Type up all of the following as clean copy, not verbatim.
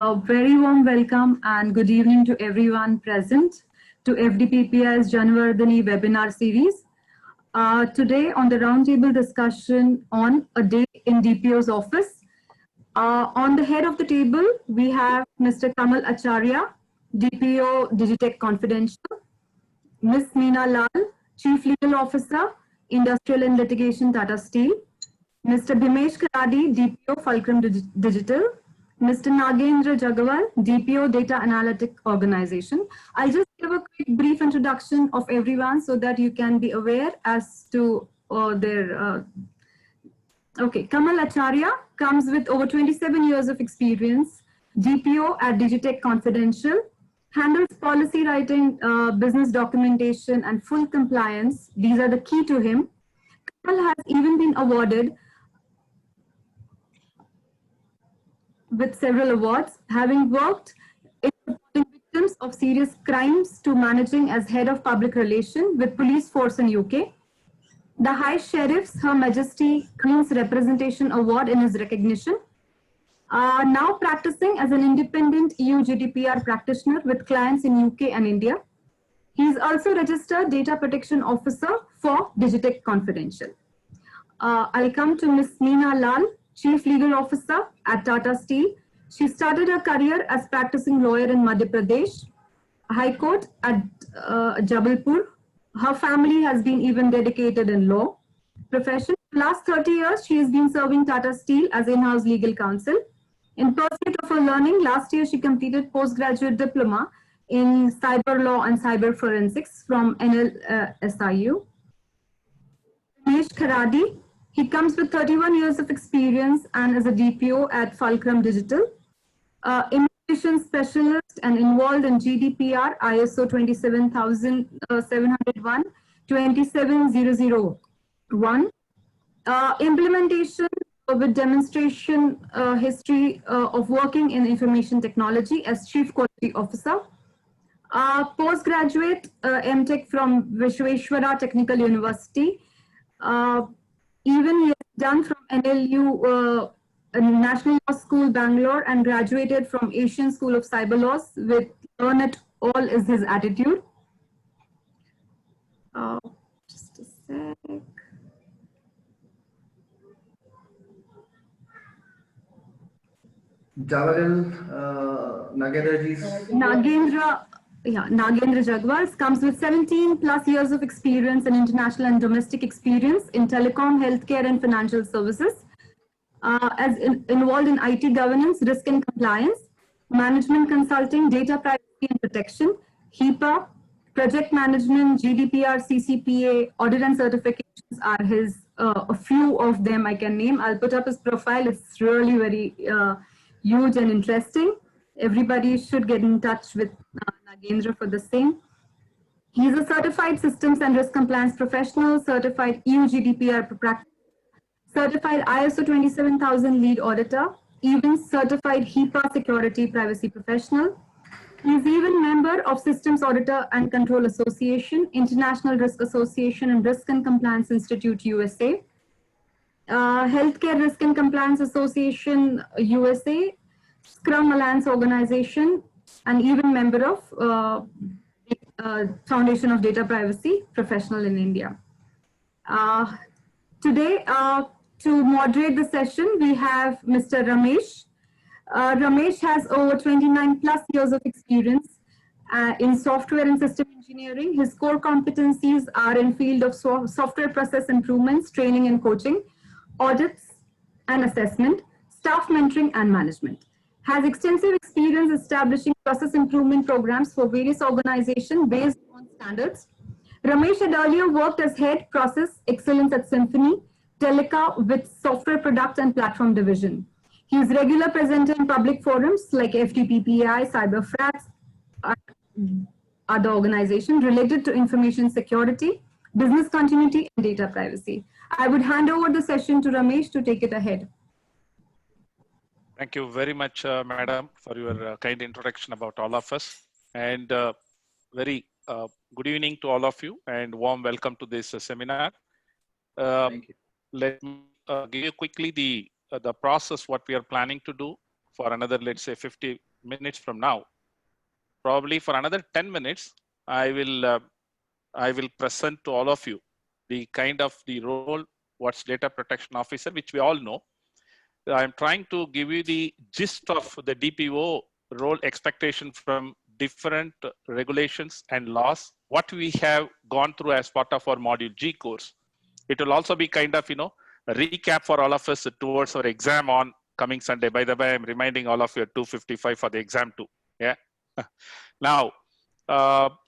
A very warm welcome and good evening to everyone present to FDPPI's Janvardhani webinar series. Today on the roundtable discussion on a day in DPO's office. On the head of the table, we have Mr. Kamal Acharya, DPO Digitech Confidential, Ms. Meena Lal, Chief Legal Officer, Industrial and Litigation, Tata Steel, Mr. Bhimesh Karadi, DPO Fulcrum Digital, Mr. Nagendra Jagawal, DPO Data Analytic Organization. I'll just give a quick brief introduction of everyone so that you can be aware as to their Okay, Kamal Acharya comes with over 27 years of experience, DPO at Digitech Confidential, handles policy writing, business documentation, and full compliance. These are the key to him. Kamal has even been awarded with several awards, having worked in supporting victims of serious crimes to managing as head of public relations with police force in UK. The High Sheriff's Her Majesty Queen's Representation Award in his recognition. Now practicing as an independent EU GDPR practitioner with clients in UK and India. He is also registered data protection officer for Digitech Confidential. I'll come to Ms. Meena Lal, Chief Legal Officer at Tata Steel. She started her career as practicing lawyer in Madhya Pradesh, High Court at Jabalpur. Her family has been even dedicated in law profession. Last 30 years, she has been serving Tata Steel as in-house legal counsel. In pursuit of her learning, last year she completed postgraduate diploma in cyber law and cyber forensics from NLSIU. Bhimesh Karadi, he comes with 31 years of experience and is a DPO at Fulcrum Digital. Immigration specialist and involved in GDPR, ISO 27701, 27001. Implementation with demonstration history of working in information technology as Chief Quality Officer. Postgraduate MTech from Vishweshwara Technical University. Even he has done from NLU National Law School, Bangalore, and graduated from Asian School of Cyber Laws with learn it all is his attitude. Just a sec. Nagendra Jagwal comes with 17 plus years of experience and international and domestic experience in telecom, healthcare, and financial services. Involved in IT governance, risk and compliance, management consulting, data privacy and protection, HIPAA, project management, GDPR, CCPA, audit and certifications are his, a few of them I can name. I'll put up his profile. It's really very huge and interesting. Everybody should get in touch with Nagendra for the same. He's a certified systems and risk compliance professional, certified EU GDPR practitioner, certified ISO 27000 lead auditor, even certified HIPAA security privacy professional. He's even member of Systems Auditor and Control Association, International Risk Association and Risk and Compliance Institute USA, Healthcare Risk and Compliance Association USA, Scrum Alliance Organization, and even member of Foundation of Data Privacy Professional in India. Today, to moderate the session, we have Mr. Ramesh. Ramesh has over 29 plus years of experience in software and system engineering. His core competencies are in field of software process improvements, training and coaching, audits and assessment, staff mentoring and management. Has extensive experience establishing process improvement programs for various organizations based on standards. Ramesh had earlier worked as head process excellence at Symphony Teleca with software product and platform division. He is regular presenter in public forums like FDPPI, CyberFrats, other organizations related to information security, business continuity, and data privacy. I would hand over the session to Ramesh to take it ahead. Thank you very much, Madam, for your kind introduction about all of us. And very good evening to all of you and warm welcome to this seminar. Thank you. Let me give you quickly the process, what we are planning to do for another, let's say 50 minutes from now, probably for another 10 minutes, I will present to all of you the kind of the role, what's data protection officer, which we all know. I'm trying to give you the gist of the DPO role expectation from different regulations and laws, what we have gone through as part of our module G course. It will also be kind of, a recap for all of us towards our exam on coming Sunday. By the way, I'm reminding all of you at 2:55 for the exam too. Yeah. Now,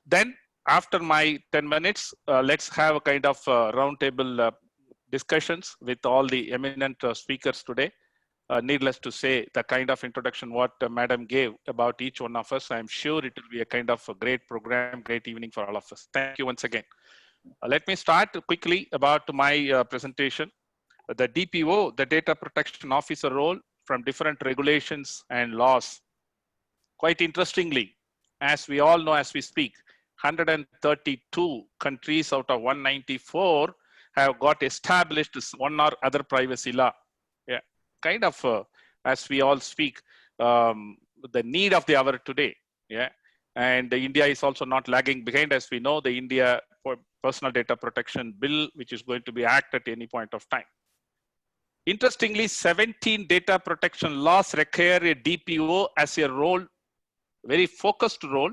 then after my 10 minutes, let's have a kind of roundtable discussions with all the eminent speakers today. Needless to say, the kind of introduction what Madam gave about each one of us, I'm sure it will be a kind of a great program, great evening for all of us. Thank you once again. Let me start quickly about my presentation. The DPO, the Data Protection Officer role from different regulations and laws. Quite interestingly, as we all know as we speak, 132 countries out of 194 have got established one or other privacy law. Yeah, kind of as we all speak, the need of the hour today. Yeah, and India is also not lagging behind. As we know, the India for Personal Data Protection Bill, which is going to be acted at any point of time. Interestingly, 17 data protection laws require a DPO as a role, very focused role.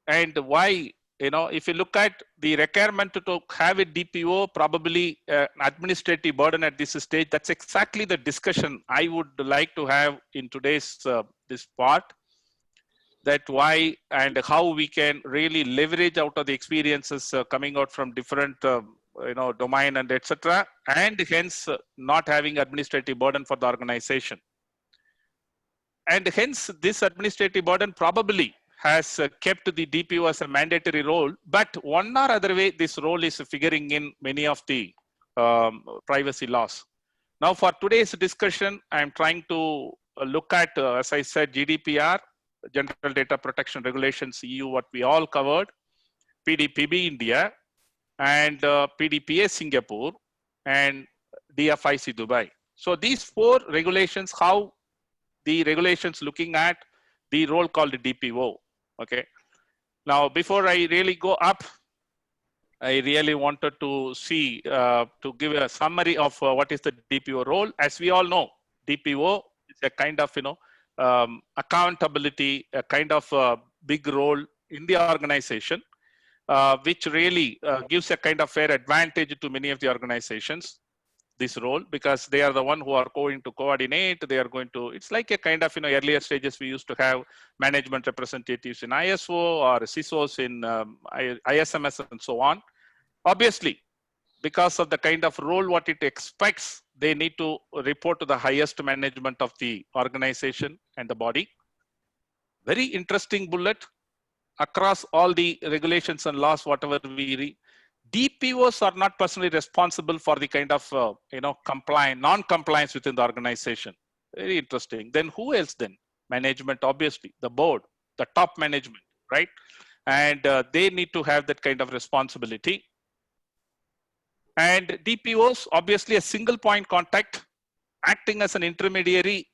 And why, if you look at the requirement to have a DPO, probably an administrative burden at this stage, that's exactly the discussion I would like to have in today's this part, that why and how we can really leverage out of the experiences coming out from different domain and etc., and hence not having administrative burden for the organization. And hence this administrative burden probably has kept the DPO as a mandatory role, but one or other way this role is figuring in many of the privacy laws. Now for today's discussion, I'm trying to look at, as I said, GDPR, General Data Protection Regulations EU, what we all covered, PDPB India, and PDPA Singapore, and DFIC Dubai. So these four regulations, how the regulations looking at the role called DPO. Okay. Now, before I really go up, I really wanted to see, to give a summary of what is the DPO role. As we all know, DPO is a kind of, accountability, a kind of big role in the organization, which really gives a kind of fair advantage to many of the organizations, this role, because they are the one who are going to coordinate, they are going to, it's like a kind of, earlier stages we used to have management representatives in ISO or CISOs in ISMS and so on. Obviously, because of the kind of role what it expects, they need to report to the highest management of the organization and the body. Very interesting bullet across all the regulations and laws, whatever we read. DPOs are not personally responsible for the kind of, non-compliance within the organization. Very interesting. Then who else then? Management, obviously, the board, the top management, right? And they need to have that kind of responsibility. And DPOs, obviously a single point contact, acting as an intermediary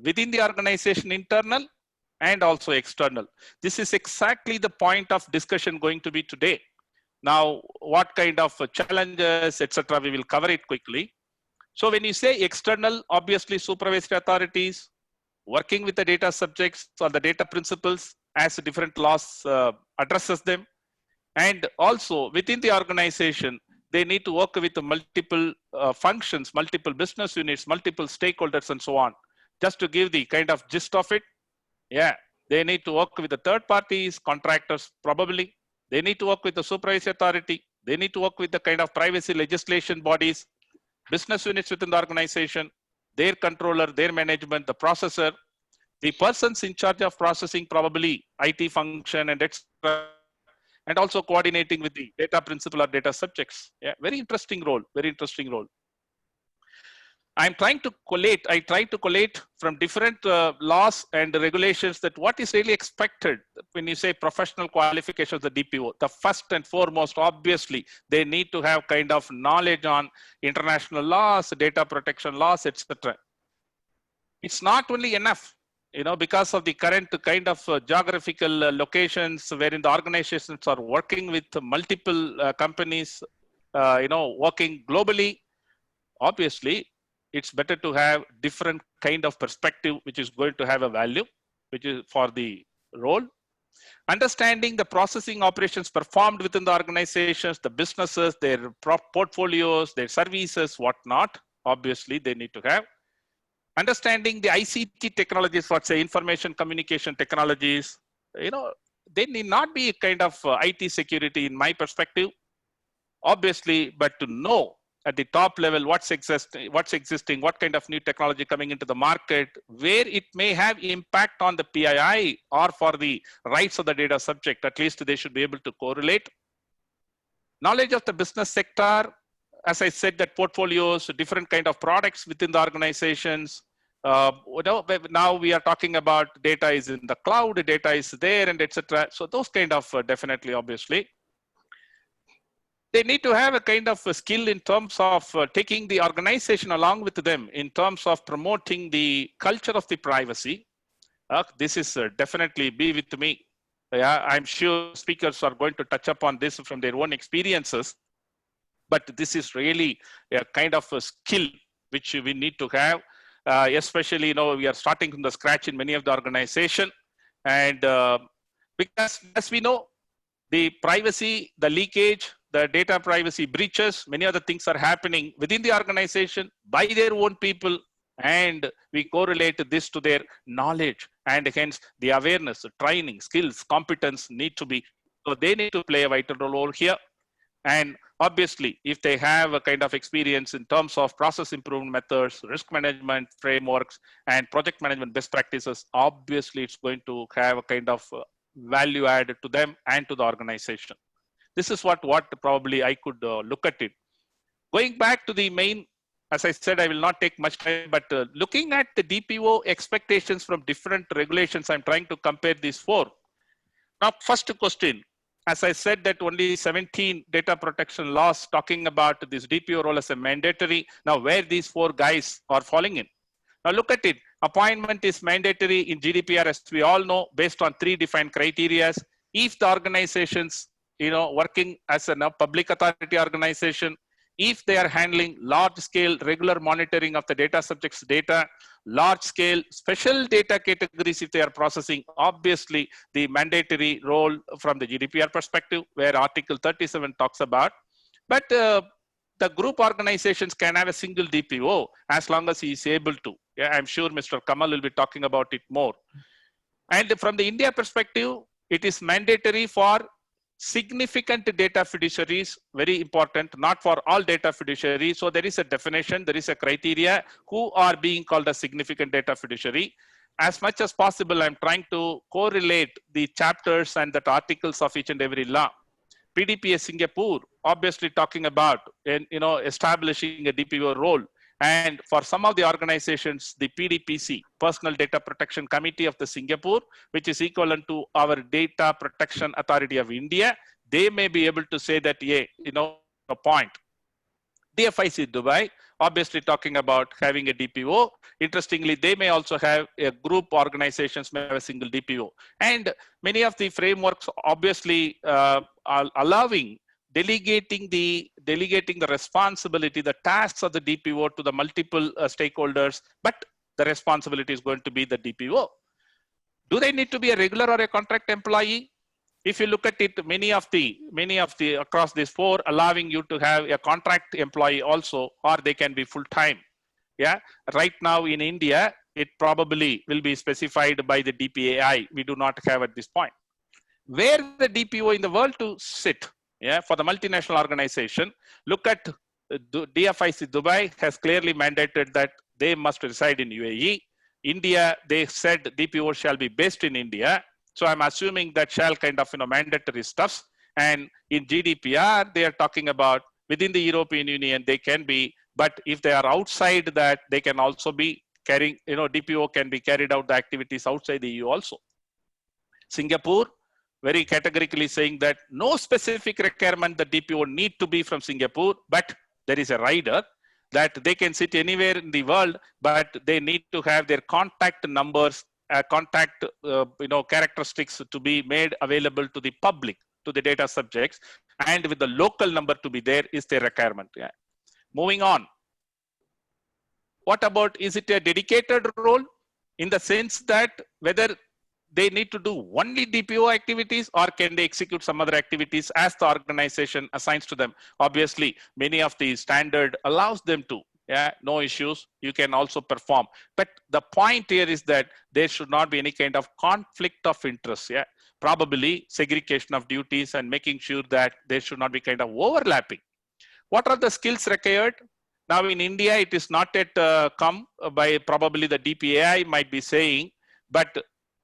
within the organization, internal and also external. This is exactly the point of discussion going to be today. Now, what kind of challenges, etc., we will cover it quickly. So when you say external, obviously supervisory authorities working with the data subjects or the data principles as different laws addresses them. And also within the organization, they need to work with the multiple functions, multiple business units, multiple stakeholders and so on. Just to give the kind of gist of it, yeah, they need to work with the third parties, contractors probably. They need to work with the supervisory authority. They need to work with the kind of privacy legislation bodies, business units within the organization, their controller, their management, the processor, the persons in charge of processing, probably IT function and etc. And also coordinating with the data principal or data subjects. Yeah, very interesting role, very interesting role. I'm trying to collate, I try to collate from different laws and regulations that what is really expected when you say professional qualifications, the DPO. The first and foremost, obviously, they need to have kind of knowledge on international laws, data protection laws, etc. It's not only enough, because of the current kind of geographical locations wherein the organizations are working with multiple companies, working globally, obviously, it's better to have different kind of perspective, which is going to have a value, which is for the role. Understanding the processing operations performed within the organizations, the businesses, their portfolios, their services, whatnot, obviously they need to have. Understanding the ICT technologies, let's say information communication technologies, they need not be a kind of IT security in my perspective, obviously, but to know at the top level what's existing, what kind of new technology coming into the market, where it may have impact on the PII or for the rights of the data subject, at least they should be able to correlate. Knowledge of the business sector, as I said, that portfolios, different kind of products within the organizations. Now we are talking about data is in the cloud, data is there, and etc. So those kind of definitely, obviously. They need to have a kind of a skill in terms of taking the organization along with them in terms of promoting the culture of the privacy. This is definitely be with me. Yeah, I'm sure speakers are going to touch upon this from their own experiences, but this is really a kind of a skill which we need to have, especially, we are starting from the scratch in many of the organization. And because as we know, the privacy, the leakage, the data privacy breaches, many other things are happening within the organization by their own people, and we correlate this to their knowledge, and hence the awareness, the training, skills, competence need to be, so they need to play a vital role here. And obviously, if they have a kind of experience in terms of process improvement methods, risk management frameworks, and project management best practices, obviously it's going to have a kind of value added to them and to the organization. This is what probably I could look at it. Going back to the main, as I said, I will not take much time, but looking at the DPO expectations from different regulations, I'm trying to compare these four. Now, first question, as I said that only 17 data protection laws talking about this DPO role as a mandatory. Now, where these four guys are falling in. Now, look at it. Appointment is mandatory in GDPR, as we all know, based on 3 defined criteria. If the organizations, working as a public authority organization, if they are handling large scale regular monitoring of the data subjects data, large scale special data categories if they are processing, obviously the mandatory role from the GDPR perspective, where Article 37 talks about. But the group organizations can have a single DPO as long as he is able to. Yeah, I'm sure Mr. Kamal will be talking about it more. And from the India perspective, it is mandatory for significant data fiduciaries, very important, not for all data fiduciaries. So there is a definition, there is a criteria who are being called a significant data fiduciary. As much as possible, I'm trying to correlate the chapters and the articles of each and every law. PDPA Singapore, obviously talking about, establishing a DPO role. And for some of the organizations, the PDPC, Personal Data Protection Committee of the Singapore, which is equivalent to our Data Protection Authority of India, they may be able to say that, a point. DFIC Dubai, obviously talking about having a DPO. Interestingly, they may also have a group organizations may have a single DPO. And many of the frameworks obviously are allowing delegating the responsibility, the tasks of the DPO to the multiple stakeholders, but the responsibility is going to be the DPO. Do they need to be a regular or a contract employee? If you look at it, many of the across these four allowing you to have a contract employee also, or they can be full-time. Yeah, right now in India, it probably will be specified by the DPAI. We do not have at this point. Where the DPO in the world to sit? Yeah, for the multinational organization, look at DFIC Dubai has clearly mandated that they must reside in UAE. India, they said DPO shall be based in India. So I'm assuming that shall kind of mandatory stuffs. And in GDPR, they are talking about within the European Union, they can be, but if they are outside that, they can also be carrying, DPO can be carried out the activities outside the EU also. Singapore, very categorically saying that no specific requirement the DPO need to be from Singapore, but there is a rider that they can sit anywhere in the world, but they need to have their contact numbers contact characteristics to be made available to the public, to the data subjects, and with the local number to be there is the requirement. Yeah. Moving on. What about, is it a dedicated role in the sense that whether they need to do only DPO activities or can they execute some other activities as the organization assigns to them? Obviously, many of the standard allows them to. Yeah, no issues. You can also perform. But the point here is that there should not be any kind of conflict of interest. Yeah, probably segregation of duties and making sure that there should not be kind of overlapping. What are the skills required? Now in India, it is not yet come by probably the DPAI might be saying, but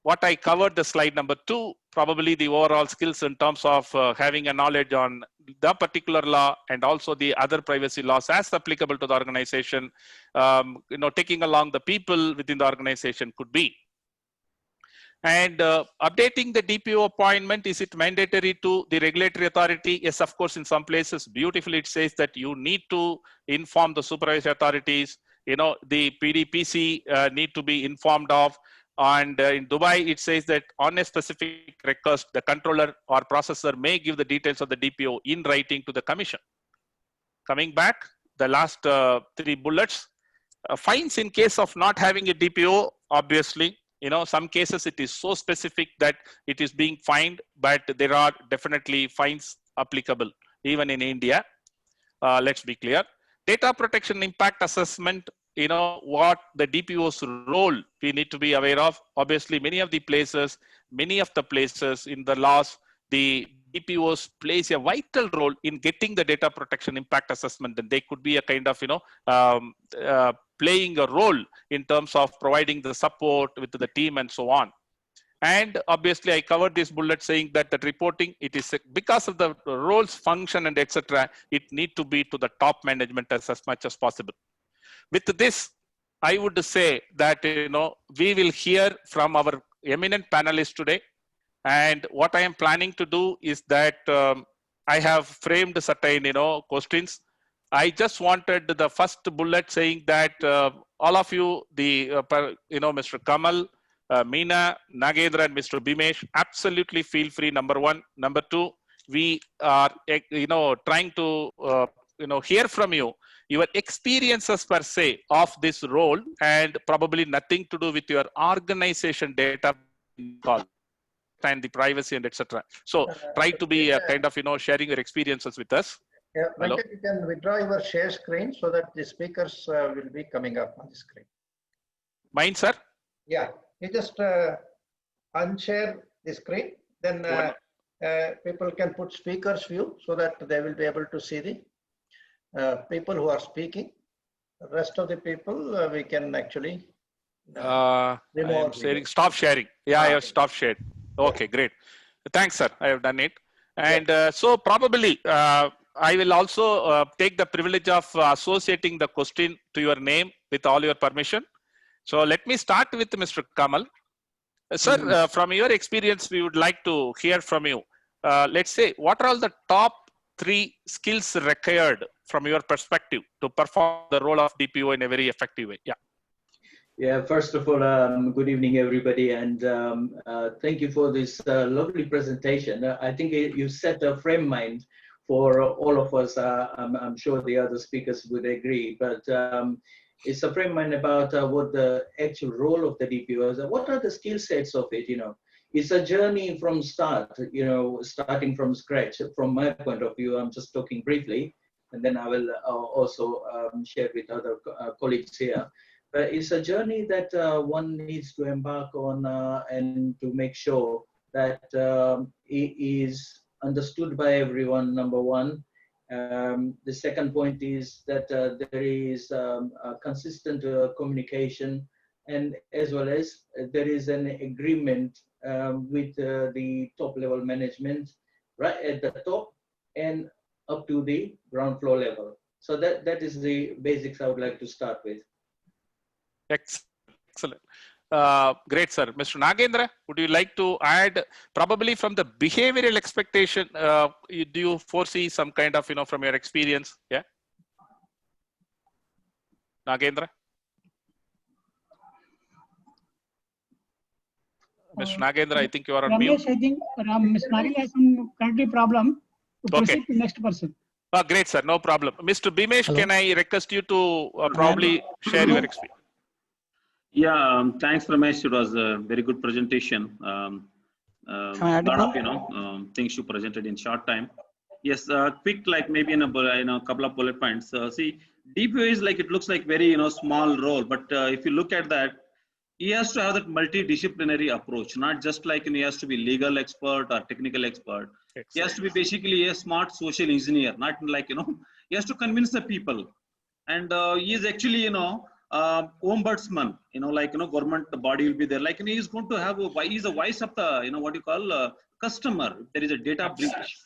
what I covered the slide number 2, probably the overall skills in terms of having a knowledge on the particular law and also the other privacy laws as applicable to the organization, taking along the people within the organization could be. And updating the DPO appointment, is it mandatory to the regulatory authority? Yes, of course, in some places, beautifully it says that you need to inform the supervisory authorities, the PDPC need to be informed of. And in Dubai, it says that on a specific request, the controller or processor may give the details of the DPO in writing to the commission. Coming back, the last 3 bullets, fines in case of not having a DPO, obviously, some cases it is so specific that it is being fined, but there are definitely fines applicable even in India. Let's be clear. Data protection impact assessment, what the DPO's role we need to be aware of. Obviously, many of the places in the laws, the DPOs plays a vital role in getting the data protection impact assessment, and they could be a kind of, playing a role in terms of providing the support with the team and so on. And obviously, I covered this bullet saying that reporting, it is because of the roles, function, and etc. It need to be to the top management as much as possible. With this, I would say that we will hear from our eminent panelists today. And what I am planning to do is that I have framed certain questions. I just wanted the first bullet saying that all of you, Mr. Kamal, Meena, Nagendra, and Mr. Bimesh, absolutely feel free. Number 1. Number 2, we are trying to hear from you your experiences per se of this role, and probably nothing to do with your organization data and the privacy and etc. So try to be kind of sharing your experiences with us. Yeah, Venkat, you can withdraw your share screen so that the speakers will be coming up on the screen. Mine, sir? Yeah, you just unshare the screen, then people can put speakers view so that they will be able to see the people who are speaking. The rest of the people we can actually remove. Stop sharing. Yeah, I have stopped shared. Okay, great. Thanks, sir. I have done it. And so probably I will also take the privilege of associating the question to your name with all your permission. So let me start with Mr. Kamal. Sir, from your experience, we would like to hear from you. Let's say, what are all the top 3 skills required from your perspective to perform the role of DPO in a very effective way? Yeah. Yeah, first of all, good evening, everybody, and thank you for this lovely presentation. I think you set a frame mind for all of us. I'm sure the other speakers would agree, but it's a frame mind about what the actual role of the DPO is. What are the skill sets of it? It's a journey from start, starting from scratch. From my point of view, I'm just talking briefly, and then I will also share with other colleagues here. It's a journey that one needs to embark on and to make sure that it is understood by everyone, number 1. The second point is that there is a consistent communication, and as well as there is an agreement with the top level management, right at the top and up to the ground floor level. So that is the basics I would like to start with. Excellent. Great, sir. Mr. Nagendra, would you like to add, probably from the behavioral expectation, do you foresee some kind of, from your experience? Yeah. Nagendra? Mr. Nagendra, I think you are on Ramesh, mute. I think Ms. Nagel has some connectivity problem. To Okay. proceed to next person. Great, sir. No problem. Mr. Bimesh, Hello. can I request you to probably share your experience? Yeah, thanks, Ramesh. It was a very good presentation. Am I A lot audible? of things you presented in short time. Yes, quick, like maybe in a couple of bullet points. See, DPO is like, it looks like very small role, but if you look at that, he has to have that multidisciplinary approach, not just like he has to be legal expert or technical expert. He has to be basically a smart social engineer, not like he has to convince the people. And he is actually ombudsman, government body will be there, like he is going to have he's a voice of the what you call customer if there is a data breach.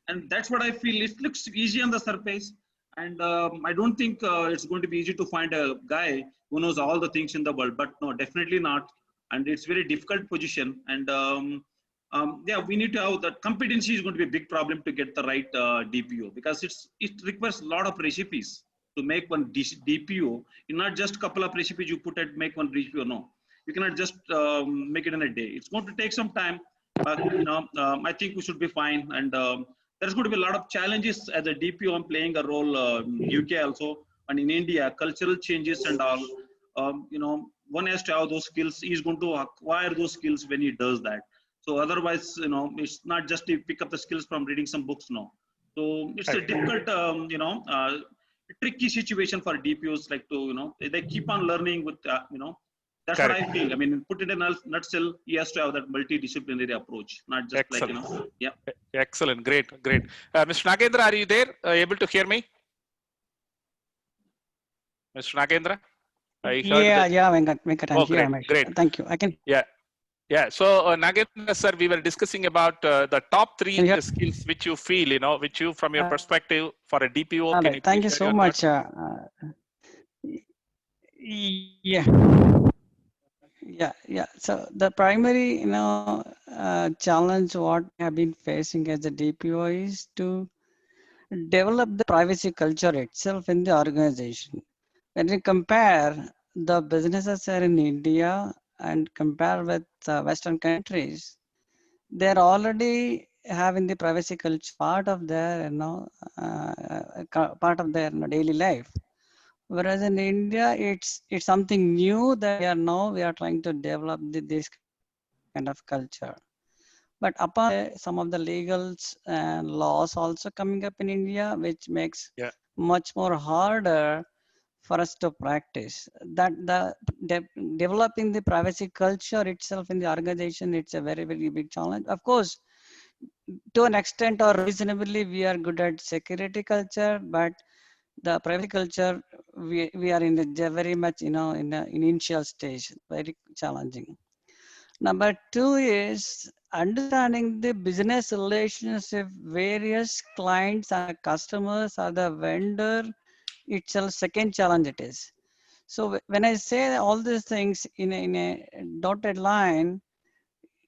And that's what I feel. It looks easy on the surface, and I don't think it's going to be easy to find a guy who knows all the things in the world, but no, definitely not. And it's very difficult position, and yeah, we need to have that competency is going to be a big problem to get the right DPO, because it requires a lot of recipes to make one DPO. It's not just a couple of recipes you put and make one DPO. No, you cannot just make it in a day. It's going to take some time, but I think we should be fine. And there's going to be a lot of challenges as a DPO. I'm playing a role in UK also, and in India, cultural changes and all. One has to have those skills. He's going to acquire those skills when he does that. So otherwise, it's not just to pick up the skills from reading some books. No. So it's a difficult, tricky situation for DPOs. Like to, they keep on learning with, that's Correct. what I feel. I mean, put it in a nutshell, he has to have that multidisciplinary approach, not just Excellent. like, yeah. Excellent. Great. Mr. Nagendra, are you there? Able to hear me? Mr. Nagendra? I heard that. Yeah, Venkat, I'm Oh, here. great, great. Thank you. I can. Yeah. So, Nagendra, sir, we were discussing about the top three skills which you feel, which you, from your perspective, for a DPO. All Can right. Thank you share so your much. thoughts? Yeah. So the primary, challenge what we have been facing as a DPO is to develop the privacy culture itself in the organization. When we compare the businesses here in India and compare with Western countries, they're already having the privacy culture part of their, part of their daily life. Whereas in India, it's something new that we are trying to develop this kind of culture. But upon some of the legals and laws also coming up in India, which makes much more harder for us to practice. That developing the privacy culture itself in the organization, it's a very, very big challenge. Of course, to an extent or reasonably, we are good at security culture, but the privacy culture, we are in the very much, in the initial stage, very challenging. Number two is understanding the business relationship, various clients and customers or the vendor itself, second challenge it is. So when I say all these things in a dotted line,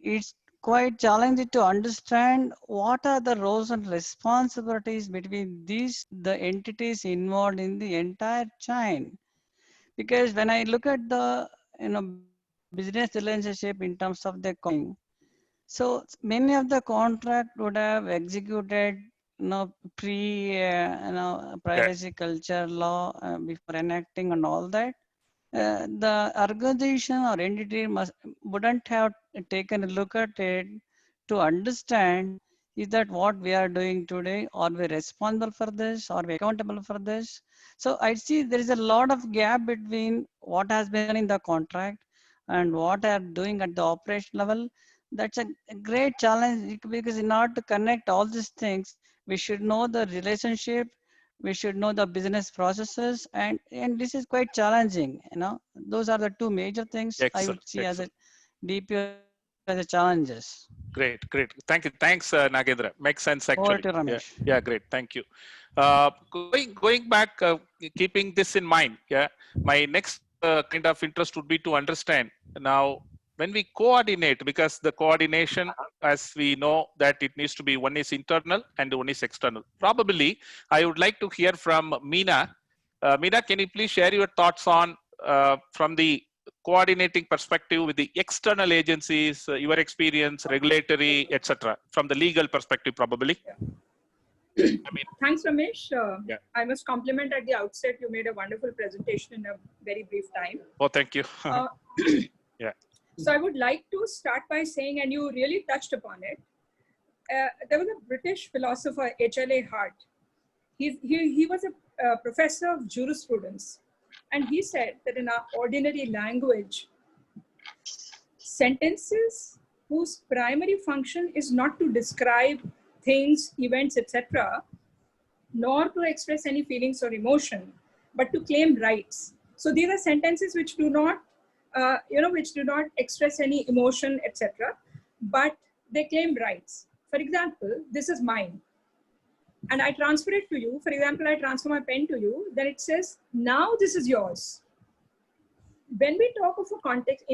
it's quite challenging to understand what are the roles and responsibilities between the entities involved in the entire chain. Because when I look at the business relationship in terms of the so many of the contract would have executed pre privacy culture law before enacting and all that. The organization or entity wouldn't have taken a look at it to understand, is that what we are doing today? Are we responsible for this? Are we accountable for this? So I see there is a lot of gap between what has been in the contract and what they are doing at the operation level. That's a great challenge, because in order to connect all these things, we should know the relationship, we should know the business processes, and this is quite challenging. Those are the two major things I would see as a DPO as a challenges. Great. Thank you. Thanks, Nagendra. Makes sense actually. Over to Ramesh. Yeah, great. Thank you. Going back, keeping this in mind, my next kind of interest would be to understand now when we coordinate, because the coordination, as we know, that it needs to be, one is internal and one is external. Probably, I would like to hear from Meena. Meena, can you please share your thoughts on from the coordinating perspective with the external agencies, your experience, regulatory, etc., from the legal perspective, probably. I mean, Thanks, Ramesh. Yeah. I must compliment at the outset, you made a wonderful presentation in a very brief time. oh, thank you. Yeah. So I would like to start by saying, and you really touched upon it, there was a British philosopher, H.L.A. Hart. He was a professor of jurisprudence. And he said that in our ordinary language, sentences whose primary function is not to describe things, events, etc., nor to express any feelings or emotion, but to claim rights. So these are sentences which do not, which do not express any emotion, etc., but they claim rights. For example, this is mine, and I transfer it to you. For example, I transfer my pen to you, then it says, now this is yours. When we talk of a context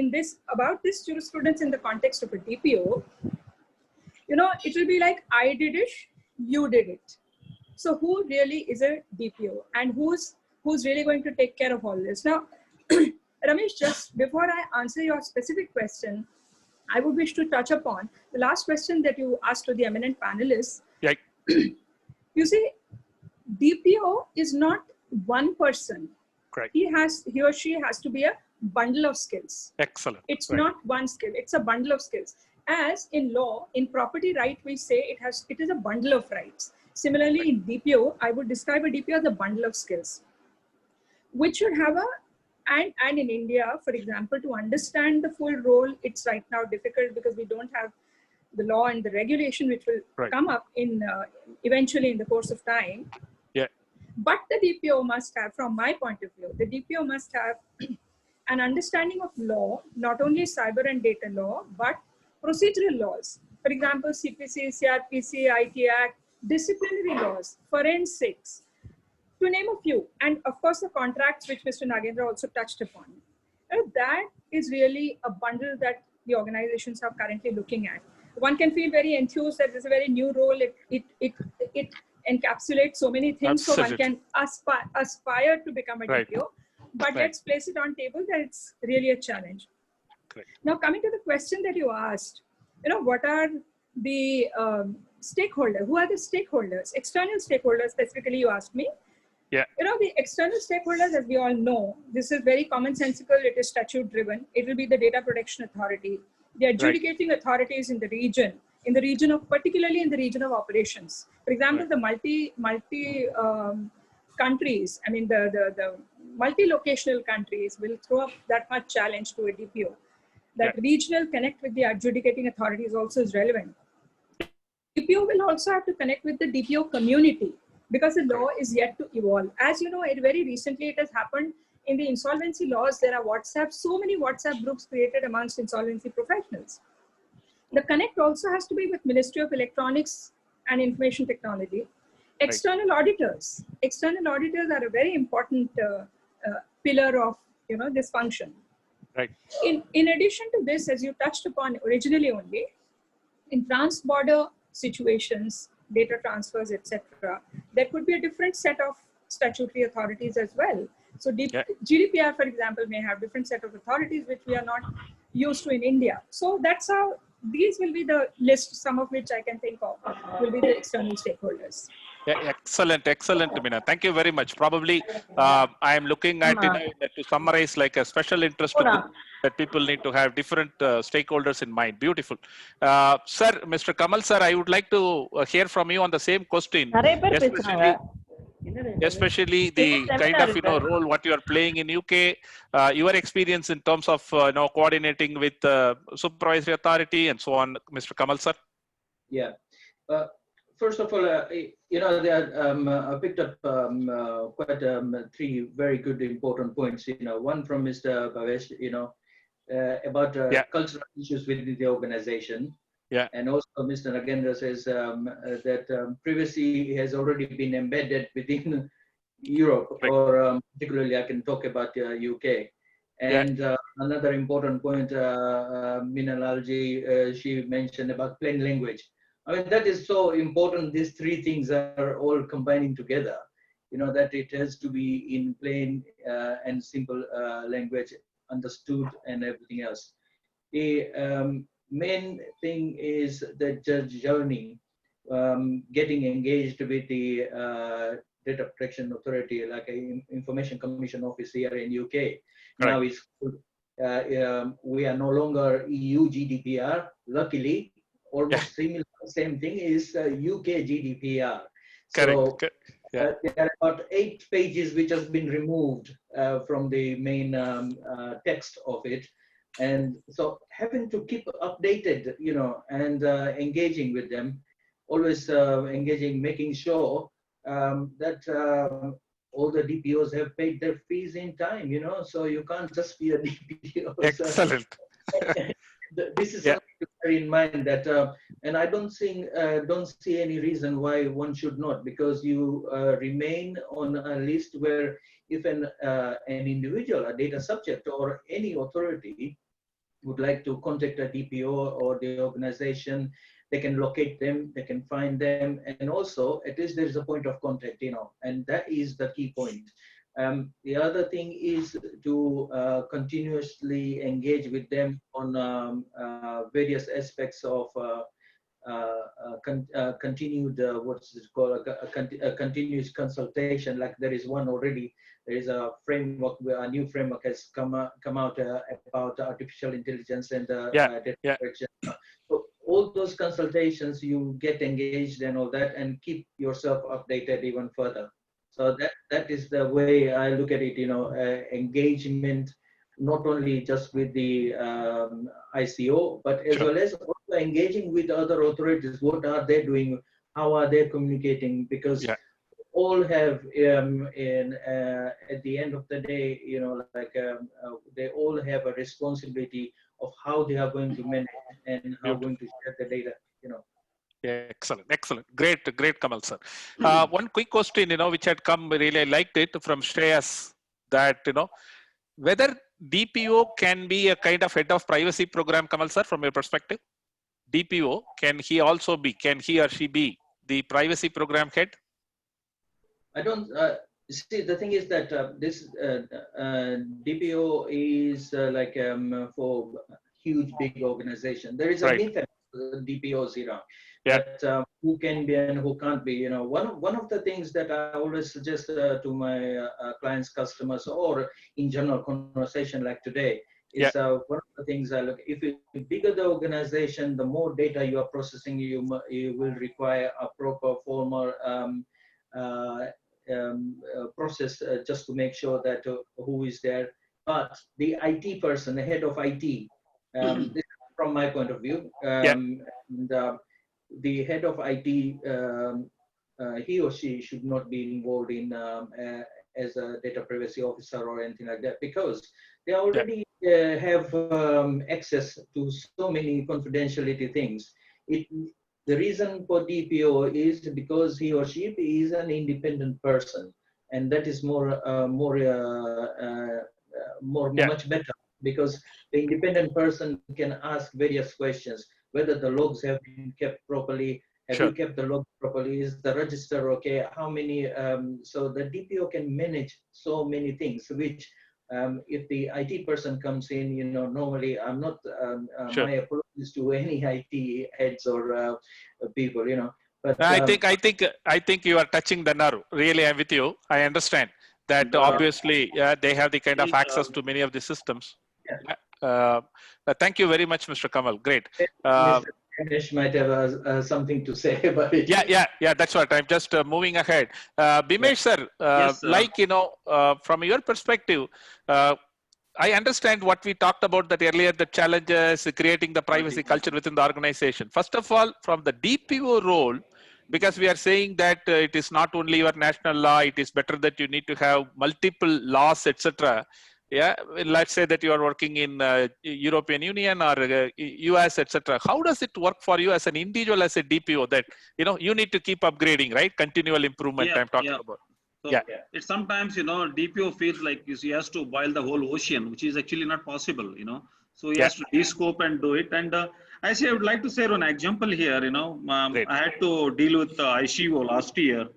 about this jurisprudence in the context of a DPO, it will be like, I did it, you did it. So who really is a DPO, and who's really going to take care of all this? Now, Ramesh, just before I answer your specific question, I would wish to touch upon the last question that you asked to the eminent panelists. Yeah. You see, DPO is not one person. Correct. He or she has to be a bundle of skills. Excellent. It's Right. not one skill, it's a bundle of skills. As in law, in property right, we say it is a bundle of rights. Similarly, in DPO, I would describe a DPO as a bundle of skills, which should have and in India, for example, to understand the full role, it's right now difficult because we don't have the law and the regulation, which will Right. come up in eventually in the course of time. Yeah. But the DPO must have, from my point of view, the DPO must have an understanding of law, not only cyber and data law, but procedural laws. For example, CPC, CRPC, IT Act, disciplinary laws, forensics, to name a few. And of course, the contracts, which Mr. Nagendra also touched upon. That is really a bundle that the organizations are currently looking at. One can feel very enthused that this is a very new role. It encapsulates so many things, so one can aspire to become a Right. DPO. But Right. let's place it on table that it's really a challenge. Correct. Now, coming to the question that you asked, what are the stakeholders? Who are the stakeholders? External stakeholders, specifically, you asked me. Yeah. The external stakeholders, as we all know, this is very commonsensical. It is statute driven. It will be the Data Protection Authority, the adjudicating authorities in the region of, particularly in the region of operations. For example, the multi countries, I mean, the multi-locational countries will throw up that much challenge to a DPO. That regional connect with the adjudicating authorities also is relevant. DPO will also have to connect with the DPO community because the law is yet to evolve. As you know, very recently it has happened in the insolvency laws. There are so many WhatsApp groups created amongst insolvency professionals. The connect also has to be with Ministry of Electronics and Information Technology. External auditors. External auditors are a very important pillar of this function. Right. In addition to this, as you touched upon originally only, in trans-border situations, data transfers, etc., there could be a different set of statutory authorities as well. So GDPR, for example, may have different set of authorities which we are not used to in India. So that's how these will be the list, some of which I can think of will be the external stakeholders. Yeah, excellent, Meena. Thank you very much. Probably, I am looking at to summarize like a special interest that people need to have different stakeholders in mind. Beautiful, sir, Mr. Kamal, sir. I would like to hear from you on the same question, especially the kind of role what you are playing in UK, your experience in terms of coordinating with supervisory authority and so on, Mr. Kamal, sir. Yeah. First of all, I picked up quite three very good important points. One from Mr. Bhavesh, about cultural issues within the organization. Yeah. And also Mr. Nagendra says that privacy has already been embedded within Europe, or particularly I can talk about UK. And another important point, Meena Lalji, she mentioned about plain language. I mean, that is so important. These three things are all combining together, that it has to be in plain and simple language understood and everything else. The main thing is the journey, getting engaged with the Data Protection Authority, like Information Commission Office here in UK. Right. Now it's we are no longer EU GDPR. Luckily, almost similar, same thing is UK GDPR. So there are about 8 pages which has been removed from the main text of it. And so having to keep updated, you know, and engaging with them, always engaging, making sure that all the DPOs have paid their fees in time, you know, so you can't just be a DPO. Excellent. This is something to bear in mind that, and I don't see any reason why one should not, because you remain on a list where if an individual, a data subject or any authority would like to contact a DPO or the organization, they can locate them, they can find them, and also at least there is a point of contact, you know, and that is the key point. The other thing is to continuously engage with them on various aspects of continued, what's it called, a continuous consultation. Like there is one already. There is a framework, a new framework has come out about artificial intelligence and data protection. So all those consultations, you get engaged and all that, and keep yourself updated even further. So that is the way I look at it, you know, engagement, not only just with the ICO, but as well as also engaging with other authorities. What are they doing? How are they communicating? Because all have, at the end of the day, you know, like they all have a responsibility of how they are going to manage and how going to share the data, you know. Yeah, excellent, excellent. Great, Kamal sir. One quick question, you know, which had come, really I liked it, from Shreyas, that, you know, whether DPO can be a kind of head of privacy program, Kamal sir, from your perspective? DPO, can he or she be the privacy program head? I don't, see, the thing is that this DPO is like for huge, big organization. There is a myth that DPOs, you know, that who can be and who can't be. You know, one of the things that I always suggest to my clients, customers, or in general conversation like today, is one of the things I look. If the bigger the organization, the more data you are processing, you will require a proper formal process just to make sure that who is there. But the IT person, the head of IT, this is from my point of view, and, the head of IT, he or she should not be involved in as a data privacy officer or anything like that, because they already have access to so many confidentiality things. The reason for DPO is because he or she is an independent person, and that is much better, because the independent person can ask various questions, whether the logs have been kept properly, have you kept the logs properly, is the register okay, how many, so the DPO can manage so many things, which if the IT person comes in, you know, normally I'm not, my apologies to any IT heads or people, you know. But I think you are touching the nerve. Really, I'm with you. I understand that obviously they have the kind of access to many of the systems. Thank you very much, Mr. Kamal. Great. Ganesh might have something to say about it. Yeah, that's what. I'm just moving ahead. Bimesh sir, like, you know, from your perspective, I understand what we talked about that earlier, the challenges, creating the privacy culture within the organization. First of all, from the DPO role, because we are saying that it is not only your national law, it is better that you need to have multiple laws, etc. Yeah, let's say that you are working in European Union or US, etc. How does it work for you as an individual, as a DPO, that, you know, you need to keep upgrading, right? Continual improvement I'm talking about. So it sometimes, you know, DPO feels like he has to boil the whole ocean, which is actually not possible, you know. So he has to de-scope and do it. And I would like to say an example here, you know, I had to deal with ICO last year.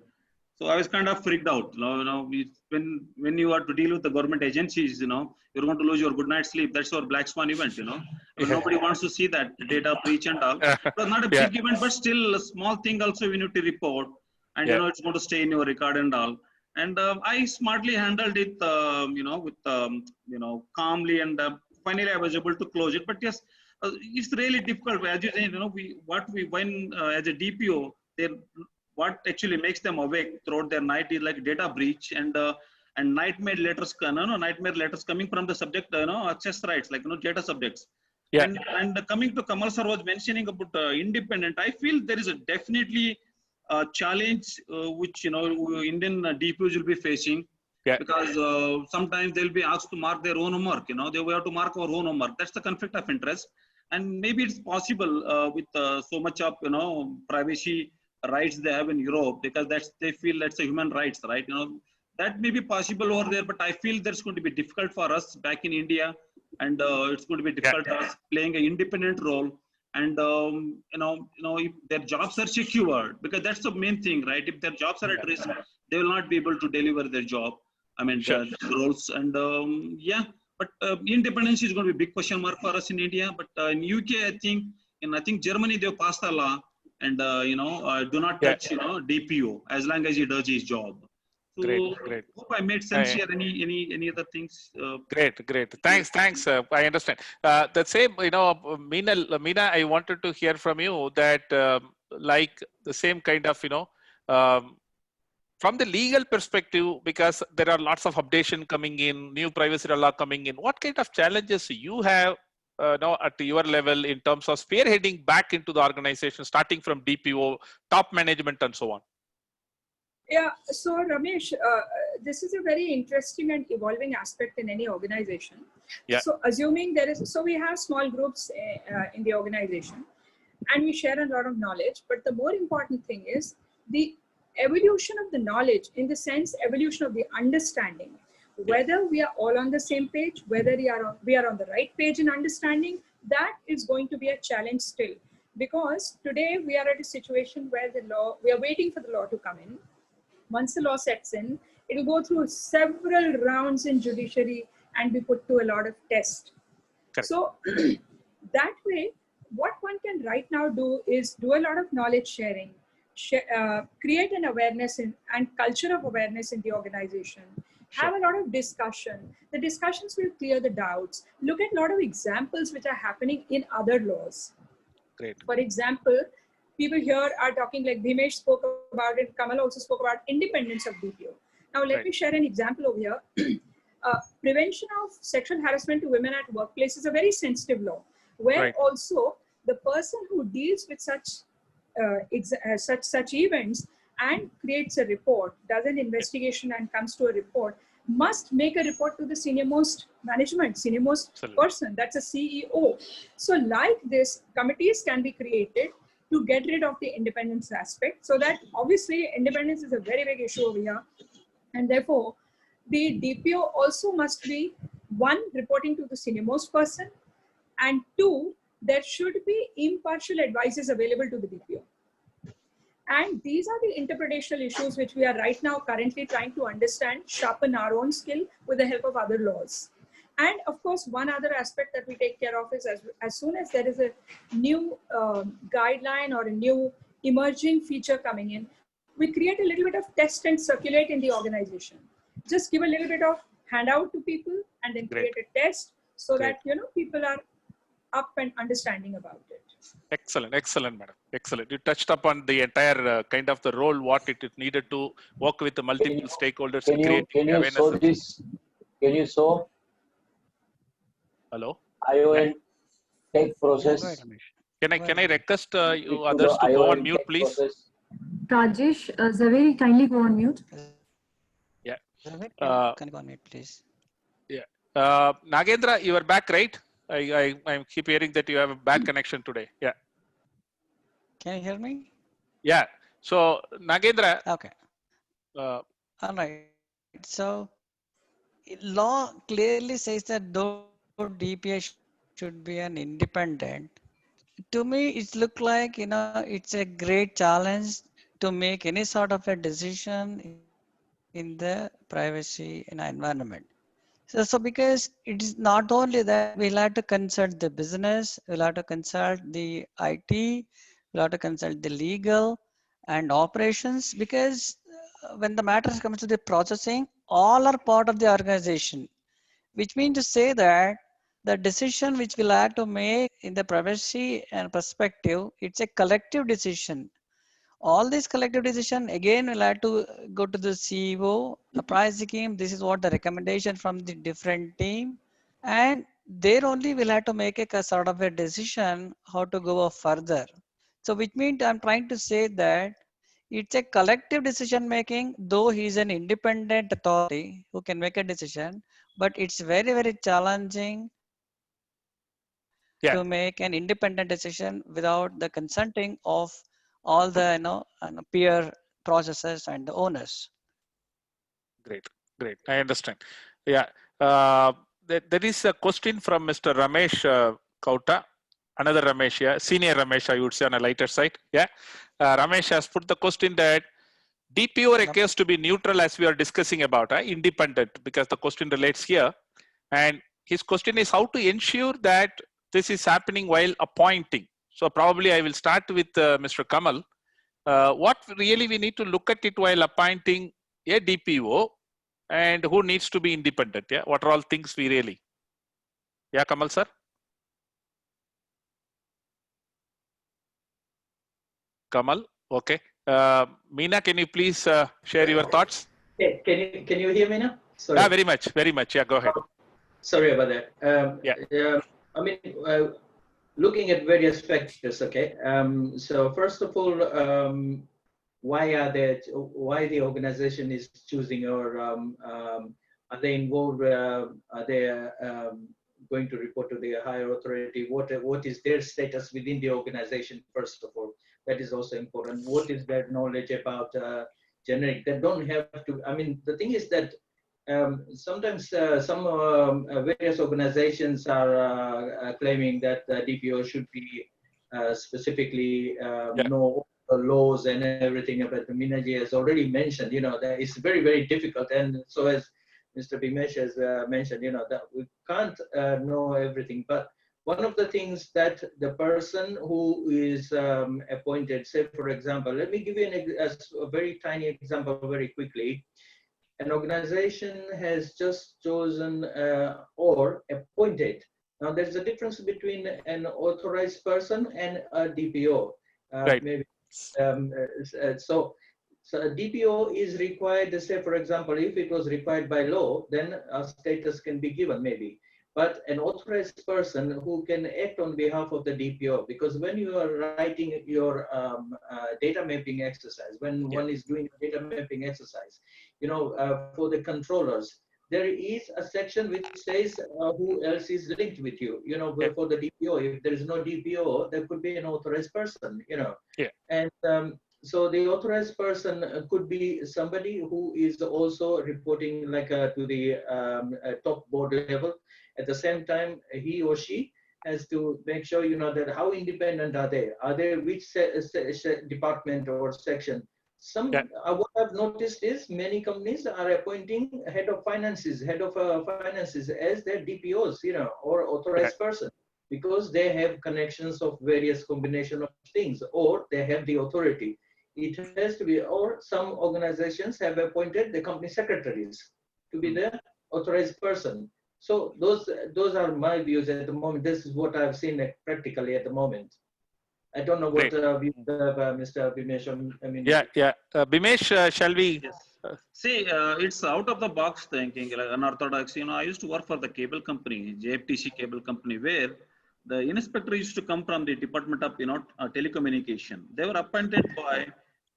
So I was kind of freaked out. When you are to deal with the government agencies, you're going to lose your good night's sleep. That's our black swan event. Nobody wants to see that data breach and all. It was not a big event, but still a small thing also we need to report, and it's going to stay in your record and all. And I smartly handled it, with calmly, and finally I was able to close it. But yes, it's really difficult. As you say, when as a DPO, what actually makes them awake throughout their night is like data breach and nightmare letters, nightmare letters coming from the subject, access rights, like data subjects. Yeah. And coming to Kamal sir was mentioning about independent, I feel there is a definitely challenge which Indian DPOs will be facing. Yeah. Because sometimes they'll be asked to mark their own homework. They will have to mark our own homework. That's the conflict of interest. And maybe it's possible with so much of privacy rights they have in Europe, because they feel that's a human rights, right? That may be possible over there, but I feel that's going to be difficult for us back in India, and it's going to be difficult for us playing an independent role. And if their jobs are secured, because that's the main thing, right? If their jobs are at risk, they will not be able to deliver their job. I mean, the roles. And but independence is going to be a big question mark for us in India. But in UK, I think Germany, they've passed a law, and do not touch DPO as long as he does his job. So Great. Hope I made sense here. Any other things? Great. Thanks. I understand. The same, Meena, I wanted to hear from you that like the same kind of, from the legal perspective, because there are lots of updation coming in, new privacy law coming in. What kind of challenges you have now at your level in terms of spearheading back into the organization, starting from DPO, top management, and so on? Yeah, so Ramesh, this is a very interesting and evolving aspect in any organization. Yeah. So assuming we have small groups in the organization, and we share a lot of knowledge, but the more important thing is the evolution of the knowledge, in the sense evolution of the understanding, whether we are all on the same page, whether we are on the right page in understanding, that is going to be a challenge still. Because today we are at a situation where we are waiting for the law to come in. Once the law sets in, it will go through several rounds in judiciary and be put to a lot of tests. Correct. So that way, what one can right now do is do a lot of knowledge sharing, create an awareness and culture of awareness in the organization, have a lot of discussion. The discussions will clear the doubts. Look at a lot of examples which are happening in other laws. Great. For example, people here are talking, like Bhimesh spoke about it, Kamal also spoke about independence of DPO. Now let me share an example over here. Prevention of sexual harassment to women at workplace is a very sensitive law, where also the person who deals with such events and creates a report, does an investigation and comes to a report, must make a report to the senior-most management, senior-most person, that's a CEO. So like this, committees can be created to get rid of the independence aspect, so that obviously independence is a very big issue over here. And therefore, the DPO also must be, one, reporting to the senior-most person, and two, there should be impartial advices available to the DPO. And these are the interpretational issues which we are right now currently trying to understand, sharpen our own skill with the help of other laws. And of course, one other aspect that we take care of is as soon as there is a new guideline or a new emerging feature coming in, we create a little bit of test and circulate in the organization. Just give a little bit of handout to people and then create a test so that, people are up and understanding about it. Excellent, madam. Excellent. You touched upon the entire kind of the role, what it needed to work with the multiple stakeholders. Can you show this? Can you show? Hello? ION take process. Can I request you others to go on mute, please? Process. Rajesh, Zaveri, kindly go on mute. Yeah. Can you go on mute, please? Yeah. Nagendra, you are back, right? I keep hearing that you have a bad connection today. Yeah. Can you hear me? Yeah. So Nagendra. Okay. All right. So law clearly says that though DPA should be an independent, to me it looks like it's a great challenge to make any sort of a decision in the privacy in our environment. So because it is not only that we'll have to consult the business, we'll have to consult the IT, we'll have to consult the legal and operations, because when the matters comes to the processing, all are part of the organization, which means to say that the decision which we'll have to make in the privacy and perspective, it's a collective decision. All this collective decision again will have to go to the CEO, the privacy team. This is what the recommendation from the different team, and there only will have to make a sort of a decision how to go further. So which means I'm trying to say that it's a collective decision making, though he is an independent authority who can make a decision, but it's very, very challenging to make an independent decision without the consenting of all the peer processes and the owners. Great, great. I understand. Yeah, there is a question from Mr. Ramesh Kauta, another Ramesh, yeah, senior Ramesh, I would say on a lighter side. Yeah, Ramesh has put the question that DPO requires to be neutral as we are discussing about, independent, because the question relates here. And his question is how to ensure that this is happening while appointing. So probably I will start with Mr. Kamal. What really we need to look at it while appointing a DPO, and who needs to be independent? Yeah, what are all things we really? Yeah, Kamal sir. Kamal, okay. Meena, can you please share your thoughts? Hey, can you hear me now? Sorry. Yeah, very much. Yeah, go ahead. Sorry about that. I mean, looking at various factors. Okay. So first of all, why the organization is choosing, or are they involved? Are they going to report to the higher authority? What is their status within the organization? First of all, that is also important. What is their knowledge about generic? They don't have to. I mean, the thing is that sometimes some various organizations are claiming that the DPO should be specifically know the laws and everything. But Minaji has already mentioned, that it's very, very difficult. And so as Mr. Bimesh has mentioned, that we can't know everything. But one of the things that the person who is appointed, say, for example, let me give you a very tiny example very quickly. An organization has just chosen or appointed. Now, there's a difference between an authorized person and a DPO. Right. Maybe, so a DPO is required, say, for example, if it was required by law, then a status can be given maybe. But an authorized person who can act on behalf of the DPO, because when you are writing your data mapping exercise, when one is doing a data mapping exercise, for the controllers, there is a section which says who else is linked with you. For the DPO, if there is no DPO, there could be an authorized person. And so the authorized person could be somebody who is also reporting like to the top board level. At the same time, he or she has to make sure, that how independent are they? Are they which department or section? What I've noticed is many companies are appointing head of finances as their DPOs, or authorized person, because they have connections of various combination of things, or they have the authority. It has to be, or some organizations have appointed the company secretaries to be the authorized person. So those are my views at the moment. This is what I've seen practically at the moment. I don't know what Mr. Bimesh. Bimesh, shall we? Yes. See, it's out of the box thinking, like unorthodox. I used to work for the cable company, JFTC cable company, where the inspector used to come from the Department of Telecommunication. They were appointed by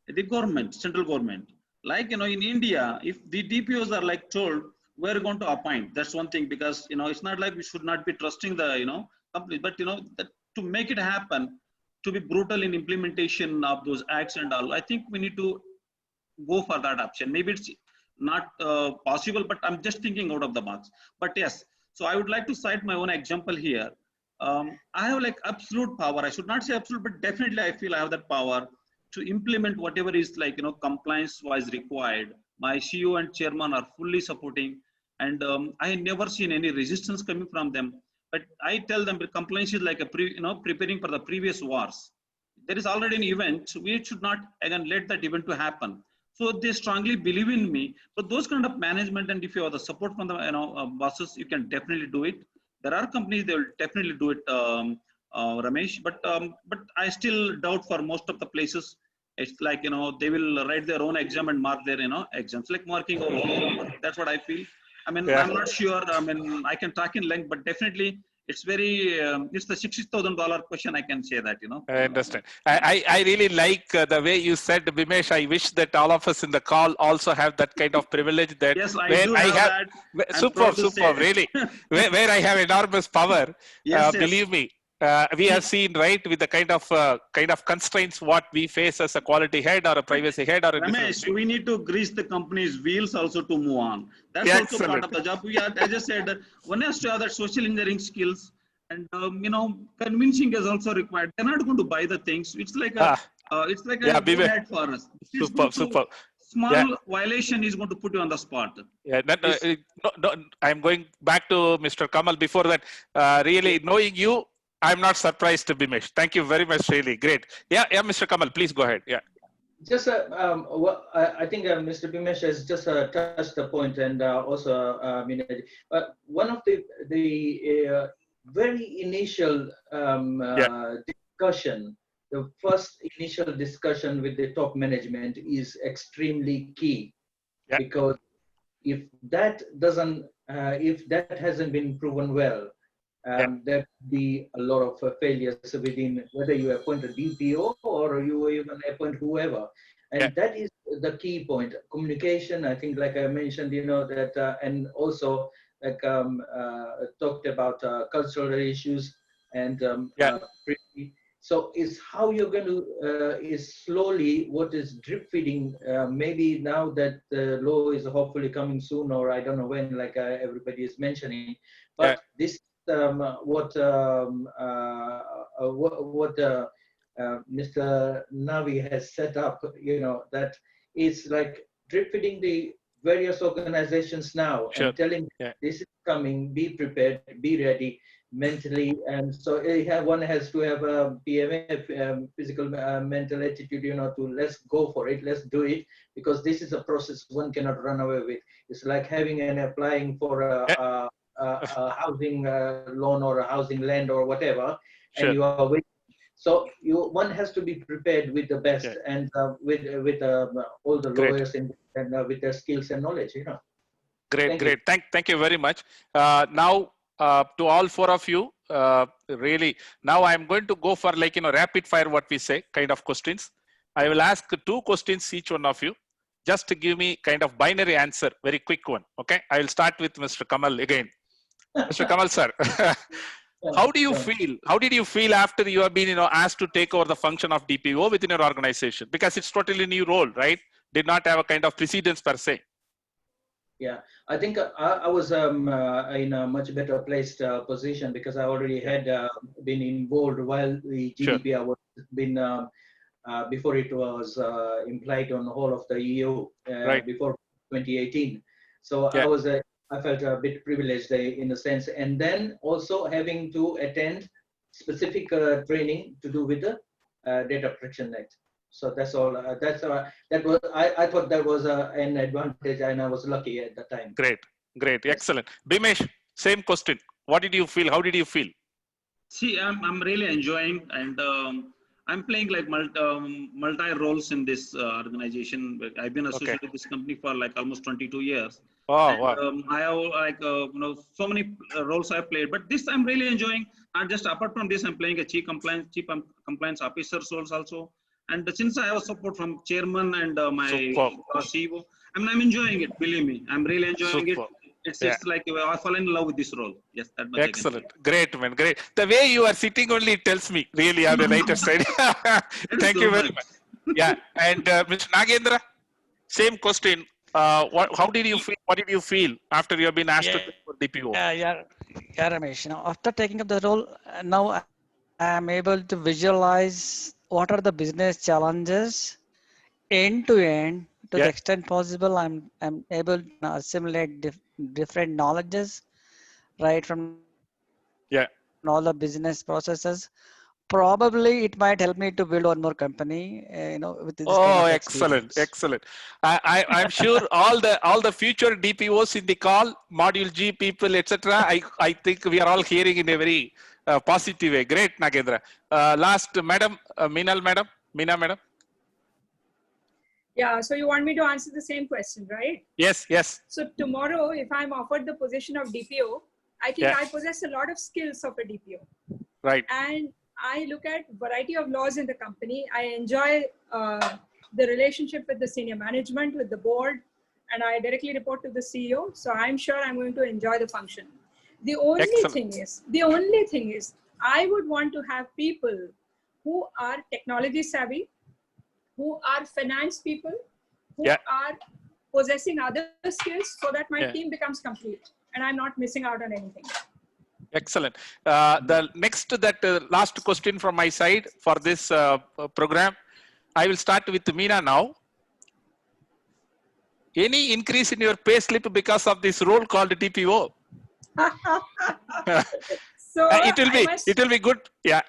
the government, central government. Like in India, if the DPOs are like told, we're going to appoint. That's one thing, because it's not like we should not be trusting the company, but that to make it happen, to be brutal in implementation of those acts and all, I think we need to go for that option. Maybe it's not possible, but I'm just thinking out of the box. But yes, so I would like to cite my own example here. I have like absolute power. I should not say absolute, but definitely I feel I have that power to implement whatever is like, compliance wise required. My CEO and chairman are fully supporting, and I never seen any resistance coming from them. But I tell them that compliance is like preparing for the previous wars. There is already an event. We should not again let that event to happen. So they strongly believe in me. So those kind of management, and if you have the support from the bosses, you can definitely do it. There are companies they will definitely do it, Ramesh. But I still doubt for most of the places. It's like they will write their own exam and mark their exams, like marking our homework. That's what I feel. I mean, Yeah. I'm not sure. I mean, I can talk in length, but definitely it's very it's the $60,000 question. I can say that I understand. I really like the way you said, Bimesh. I wish that all of us in the call also have that kind of privilege that Yes, I where do I have have that. I'm superb, proud to say. superb, really, where I have enormous power. Yes, yes. Believe me, we have seen, right, with the kind of constraints what we face as a quality head or a privacy head or a Ramesh, we need to grease the company's wheels also to move on. That's Yeah, also part of the job. We are, as I said, one has to have that social engineering skills, and convincing is also required. They're not going to buy the things. It's like a yeah, good head for us. It's superb, superb. Small Yeah. violation is going to put you on the spot. Yeah, I'm going back to Mr. Kamal. Before that, really knowing you, I'm not surprised to Bimesh. Thank you very much, really great. Yeah, Mr. Kamal, please go ahead. Yeah. Just, I think Mr. Bimesh has just touched the point, and also, one of the very initial discussion, the first initial discussion with the top management is extremely key, because if that hasn't been proven well, there be a lot of failures within, whether you appoint a DPO or you even appoint whoever. And that is the key point. Communication, I think, like I mentioned, that, and also like talked about cultural issues and so is how you're going to, is slowly what is drip feeding, maybe now that the law is hopefully coming soon, or I don't know when, like everybody is mentioning, but this what Mr. Navi has set up, that is like drip feeding the various organizations now and telling this is coming, be prepared, be ready mentally. And so one has to have a PMA, physical mental attitude, to let's go for it, let's do it, because this is a process one cannot run away with. It's like having and applying for a housing loan or a housing land or whatever, and you are waiting. So one has to be prepared with the best and with all the lawyers and with their skills and knowledge. Great. Thank you very much. Now to all four of you, really, now I'm going to go for rapid fire, what we say, kind of questions. I will ask 2 questions each one of you. Just to give me kind of binary answer, very quick one. Okay, I will start with Mr. Kamal again. Mr. Kamal, sir. How do you feel? How did you feel after you have been, asked to take over the function of DPO within your organization? Because it's totally new role, right? Did not have a kind of precedence per se. Yeah, I think I was in a much better placed position because I already had been involved while the GDPR was been before it was implied on the whole of the EU before 2018. So I felt a bit privileged in a sense, and then also having to attend specific training to do with the Data Protection Act. So that's all. That was I thought that was an advantage, and I was lucky at the time. Great, excellent. Bimesh, same question. What did you feel? How did you feel? See, I'm really enjoying, and I'm playing like multi roles in this organization. I've been associated with this company for like almost 22 years. Oh, and, wow. I have like so many roles I've played, but this I'm really enjoying. And just apart from this, I'm playing a chief compliance officer's roles also. And since I have support from chairman and my CEO, I'm enjoying it. Believe me, I'm really enjoying it. It's like I fall in love with this role. Yes, that much. Excellent. Great, man. Great. The way you are sitting only tells me really on the lighter side. Thank you very much. Yeah. And Mr. Nagendra, same question. How did you feel? What did you feel after you have been asked to take for DPO? Yeah, Ramesh. After taking up the role, now I am able to visualize what are the business challenges end to end. To the Yeah. extent possible, I'm able to assimilate different knowledges right from Yeah. all the business processes. Probably it might help me to build one more company, with this kind Oh, of excellent, experience. excellent. I'm sure all the future DPOs in the call, Module G people, etc. I think we are all hearing in a very positive way. Great, Nagendra. Last, Madam Meena, Madam. Yeah, so you want me to answer the same question, right? Yes, yes. So tomorrow, if I'm offered the position of DPO, I think Yeah. I possess a lot of skills of a DPO. Right. And I look at variety of laws in the company. I enjoy the relationship with the senior management, with the board, and I directly report to the CEO. So I'm sure I'm going to enjoy the function. The only thing is, I would want to have people who are technology savvy, who are finance people, who Yeah. are possessing other skills, so that my Yeah. team becomes complete and I'm not missing out on anything. Excellent. The next, last question from my side for this program, I will start with Meena now. Any increase in your pay slip because of this role called DPO? So it will be good. Yeah,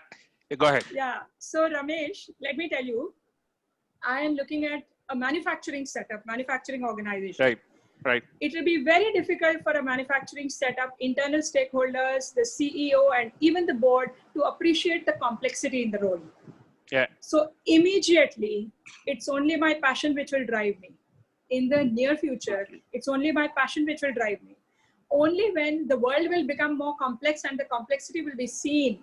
go ahead. Yeah. So Ramesh, let me tell you, I am looking at a manufacturing setup, manufacturing organization. Right. It will be very difficult for a manufacturing setup, internal stakeholders, the CEO, and even the board to appreciate the complexity in the role. Yeah. So immediately, it's only my passion which will drive me. In the near future, it's only my passion which will drive me. Only when the world will become more complex and the complexity will be seen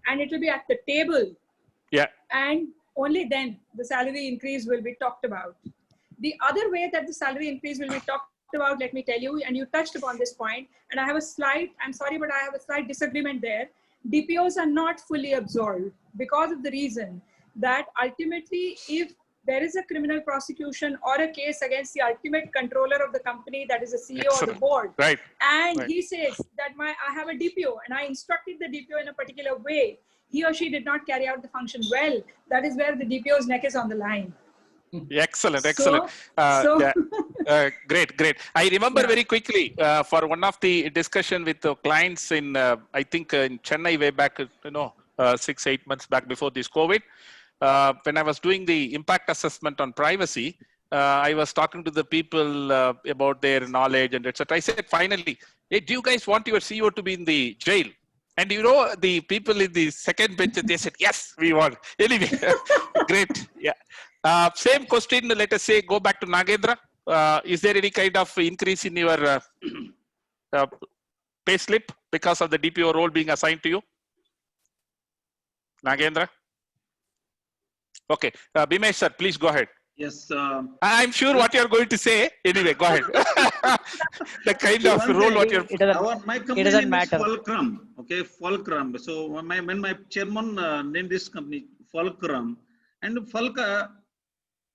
and it will be at the table. Yeah. And only then the salary increase will be talked about. The other way that the salary increase will be talked about, let me tell you, and you touched upon this point, and I have a slight, I'm sorry, but I have a slight disagreement there. DPOs are not fully absorbed because of the reason that ultimately, if there is a criminal prosecution or a case against the ultimate controller of the company, that is the CEO or the board, right, and right. he says that I have a DPO and I instructed the DPO in a particular way, he or she did not carry out the function well, that is where the DPO's neck is on the line. Excellent. Great. I remember very quickly for one of the discussion with the clients in, I think in Chennai way back, 6-8 months back before this COVID, when I was doing the impact assessment on privacy, I was talking to the people about their knowledge and etc. I said, finally, hey, do you guys want your CEO to be in the jail? And the people in the second bench, they said, yes, we want. Anyway, great. Yeah. Same question, let us say, go back to Nagendra. Is there any kind of increase in your pay slip because of the DPO role being assigned to you? Nagendra? Okay. Bimesh sir, please go ahead. Yes. I'm sure what you're going to say. Anyway, go ahead. The kind of role what you're... My company name is Fulcrum. Okay, Fulcrum. So when my chairman named this company Fulcrum, and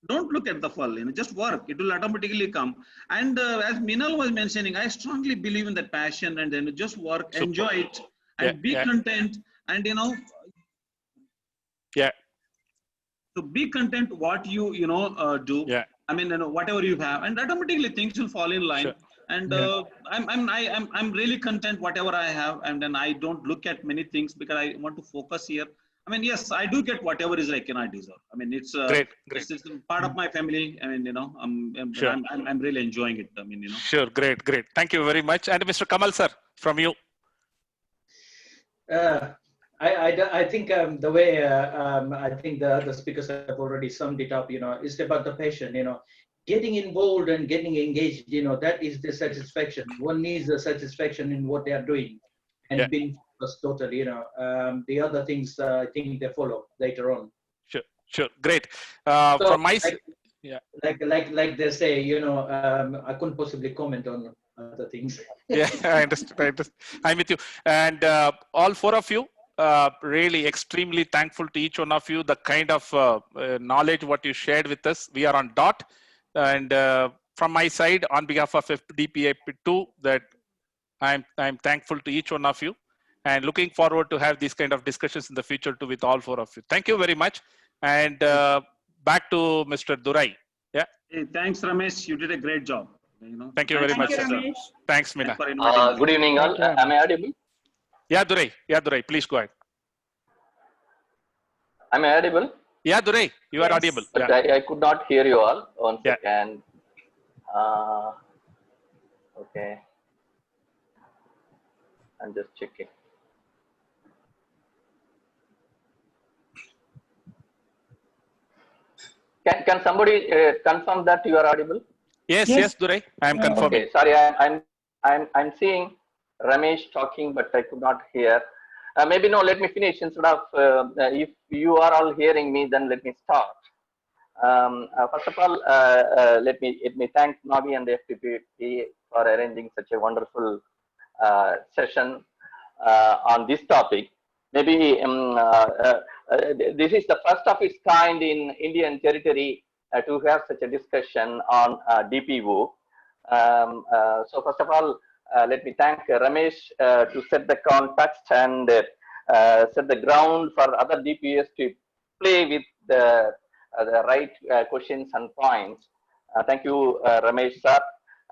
don't look at the fall, just work. It will automatically come. And as Meenal was mentioning, I strongly believe in that passion and then just work, Super. Enjoy it, and be content. And So be content what you do. Yeah. I mean, whatever you have, and automatically things will fall in line. Sure. And I'm really content whatever I have, and then I don't look at many things because I want to focus here. I mean, yes, I do get whatever is I deserve. I mean, it's great. It's part of my family. I mean, Sure. I'm really enjoying it. I mean, Sure, great. Thank you very much. And Mr. Kamal sir, from you. I think the way I think the speakers have already summed it up. It's about the passion. Getting involved and getting engaged. That is the satisfaction. One needs the satisfaction in what they are doing, and being focused totally. The other things I think they follow later on. Sure, great. So, from my side, like they say, I couldn't possibly comment on other things. Yeah, I understand. I'm with you. And all four of you, really extremely thankful to each one of you, the kind of knowledge what you shared with us. We are on dot. And from my side, on behalf of DPIP2, that I'm thankful to each one of you and looking forward to have these kind of discussions in the future too with all four of you. Thank you very much. And back to Mr. Durai. Yeah. Hey, thanks, Ramesh. You did a great job. Thank you very Thanks, much. Thank you, sir. Ramesh. Thanks, Meena. Thanks for inviting us. Good evening, all. Thank you. Am I audible? Yeah, Durai. Please go ahead. Am I audible? Yeah, Durai, you are Yes. audible. But Yeah. I could not hear you all. One Yeah. second. Okay. I'm just checking. Can somebody confirm that you are audible? Yes, Durai. I am confirming. Okay. Sorry, I'm seeing Ramesh talking, but I could not hear. Maybe no. Let me finish instead of if you are all hearing me, then let me start. First of all, let me thank Navi and the FTP for arranging such a wonderful session on this topic. Maybe this is the first of its kind in Indian territory to have such a discussion on DPO. So first of all, let me thank Ramesh to set the context and set the ground for other DPS to play with the right questions and points. Thank you, Ramesh sir.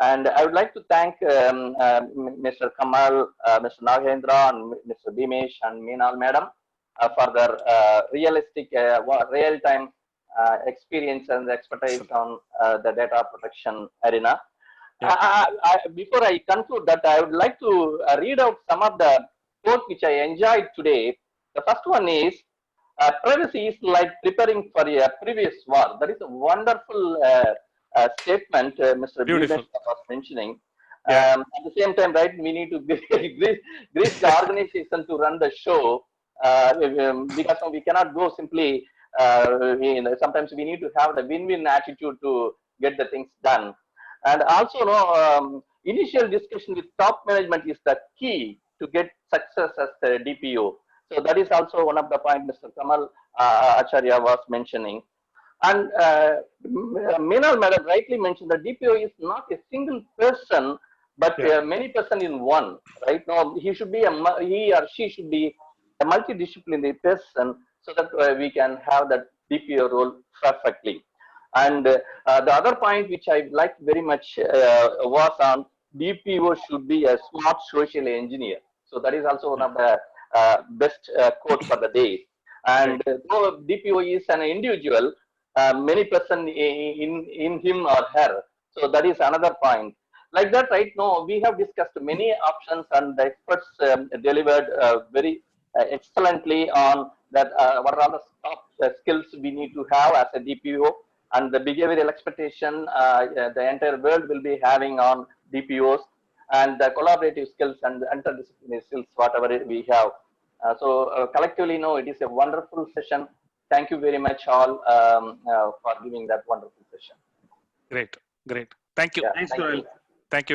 And I would like to thank Mr. Kamal, Mr. Nagendra, and Mr. Dimesh and Meenal madam for their realistic, real-time experience and expertise on the data protection arena. Yeah. Before I conclude that, I would like to read out some of the quotes which I enjoyed today. The first one is, privacy is like preparing for a previous war. That is a wonderful statement Mr. Beautiful. Dinesh was mentioning. Yeah. At the same time, right, we need to grease the organization to run the show because we cannot go simply, sometimes we need to have the win-win attitude to get the things done. And also, initial discussion with top management is the key to get success as the DPO. So that is also one of the points Mr. Kamal Acharya was mentioning. And Meenal madam rightly mentioned that DPO is not a single person, but many person in one. Right now, he or she should be a multidisciplinary person, so that we can have that DPO role perfectly. And the other point which I liked very much was on DPO should be a smart social engineer. So that is also one of the best quote for the day. And though DPO is an individual, many person in him or her. So that is another point. Like that, right now, we have discussed many options and the experts delivered very excellently on that what are the top skills we need to have as a DPO, and the behavioral expectation the entire world will be having on DPOs, and the collaborative skills and the interdisciplinary skills, whatever we have. So collectively, it is a wonderful session. Thank you very much all for giving that wonderful session. Great. Thank you. Yeah, Thanks, thank Joel. you. Thank you.